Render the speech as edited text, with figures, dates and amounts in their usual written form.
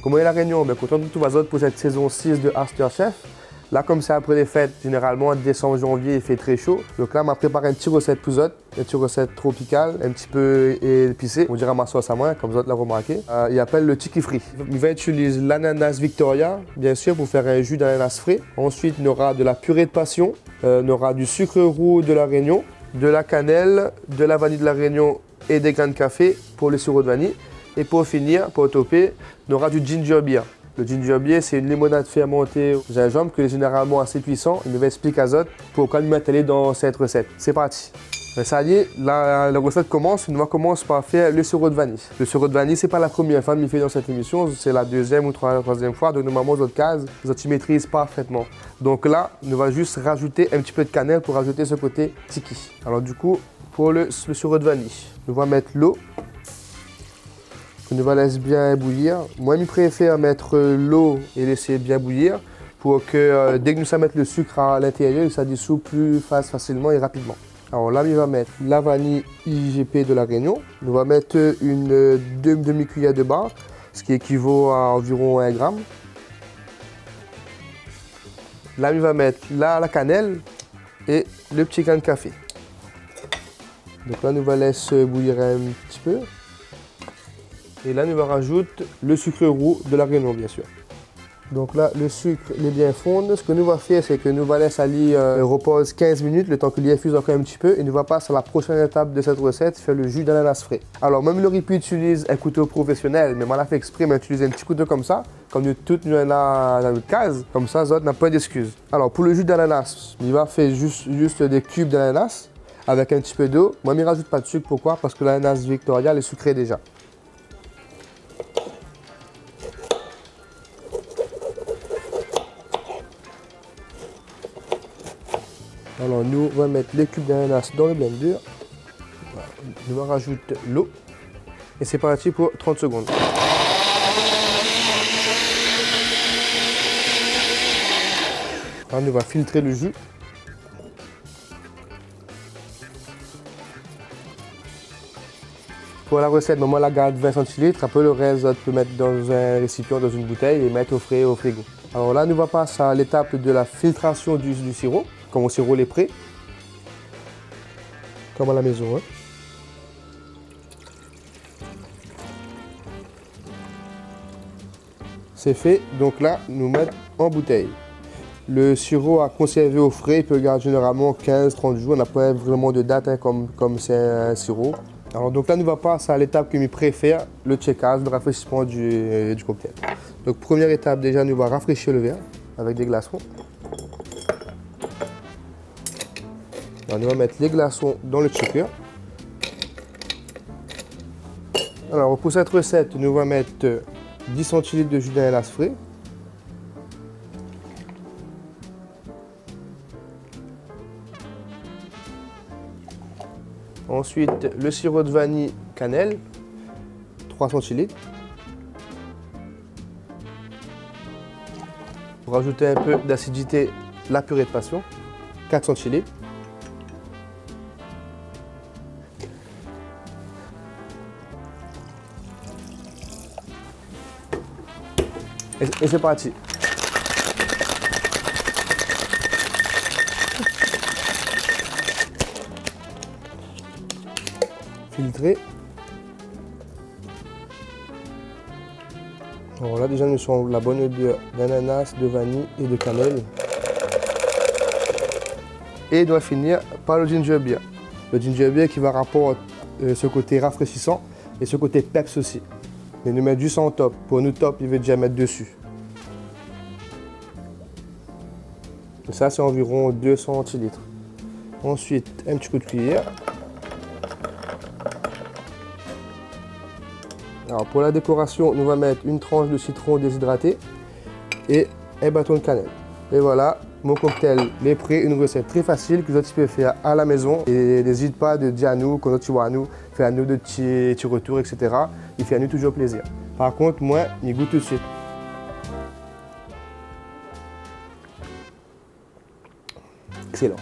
Comment est la Réunion? Content de tout va pour cette saison 6 de MasterChef. Là, comme c'est après les fêtes, généralement décembre, janvier, il fait très chaud. Donc là, on m'a préparé une petite recette pour autres, une petite recette tropicale, un petit peu épicée. On dirait ma sauce à moi, comme vous l'avez remarqué. Il appelle le tiki frit. Il va utiliser l'ananas Victoria, bien sûr, pour faire un jus d'ananas frais. Ensuite, on aura de la purée de passion, on aura du sucre roux de la Réunion, de la cannelle, de la vanille de la Réunion et des grains de café pour le sirop de vanille. Et pour finir, pour toper, on aura du ginger beer. Le ginger beer, c'est une limonade fermentée au gingembre qui est généralement assez puissant. Il me explique azote pourquoi nous mettre dans cette recette. C'est parti. Ça y est, la recette commence. On va commencer par faire le sirop de vanille. Le sirop de vanille, c'est pas la première fois que je fais dans cette émission, c'est la deuxième ou troisième fois. Donc normalement, votre case, vous maîtrisez parfaitement. Donc là, on va juste rajouter un petit peu de cannelle pour rajouter ce côté tiki. Alors du coup, pour le sirop de vanille, on va mettre l'eau. On va laisser bien bouillir. Moi, je préfère mettre l'eau et laisser bien bouillir pour que dès que nous allons mettre le sucre à l'intérieur, ça dissout plus facilement et rapidement. Alors là, on va mettre la vanille IGP de la Réunion. On va mettre une demi-cuillère de beurre, ce qui équivaut à environ 1 gramme. Là, on va mettre la cannelle et le petit grain de café. Donc là, nous va laisser bouillir un petit peu. Et là, nous va rajouter le sucre roux de la Réunion, bien sûr. Donc là, le sucre est bien fondre. Ce que nous va faire, c'est que nous va laisser aller repose 15 minutes, le temps qu'il y infuse encore un petit peu. Et nous va passer à la prochaine étape de cette recette, faire le jus d'ananas frais. Alors, même il aurait pu utiliser un couteau professionnel, mais moi, l'a fait exprès, mais utiliser un petit couteau comme ça, comme nous toutes nous dans notre case. Comme ça, Zot n'a pas d'excuses. Alors, pour le jus d'ananas, il va faire juste des cubes d'ananas avec un petit peu d'eau. Moi, je ne rajoute pas de sucre. Pourquoi? Parce que l'ananas Victoria est sucré déjà. Alors nous, on va mettre les cubes d'ananas dans le blender. Voilà. Nous on rajoute l'eau. Et c'est parti pour 30 secondes. Alors, nous va filtrer le jus. Pour la recette, moi la garde 20 centilitres. Après le reste, tu peux mettre dans un récipient, dans une bouteille et mettre au frais au frigo. Alors là, nous va passer à l'étape de la filtration du sirop. Quand mon sirop est prêt, comme à la maison. Hein. C'est fait, donc là, nous mettons en bouteille. Le sirop à conserver au frais peut garder généralement 15-30 jours. On n'a pas vraiment de date hein, comme c'est un sirop. Alors donc là, nous va passer à l'étape que je préfère, le checkage, le rafraîchissement du cocktail. Donc première étape, déjà, nous va rafraîchir le verre avec des glaçons. Alors, on va mettre les glaçons dans le shaker. Alors pour cette recette, nous allons mettre 10 centilitres de jus d'ananas frais. Ensuite, le sirop de vanille cannelle, 3 centilitres. Pour rajouter un peu d'acidité, la purée de passion, 4 centilitres. Et c'est parti. Filtrer. Alors là déjà nous sommes la bonne odeur d'ananas, de vanille et de cannelle. Et il doit finir par le ginger beer. Le ginger beer qui va rapporter ce côté rafraîchissant et ce côté peps aussi. Mais nous mettre juste en top. Pour nous top, il veut déjà mettre dessus. Et ça, c'est environ 200 centilitres. Ensuite, un petit coup de cuillère. Alors, pour la décoration, nous allons mettre une tranche de citron déshydraté et un bâton de cannelle. Et voilà, mon cocktail est prêt. Une recette très facile que tu peux faire à la maison. Et n'hésite pas de dire à nous, quand tu vois à nous, fais à nous de petits retours, etc. Il fait à nous toujours plaisir. Par contre, moi, il goûte tout de suite. Excellent.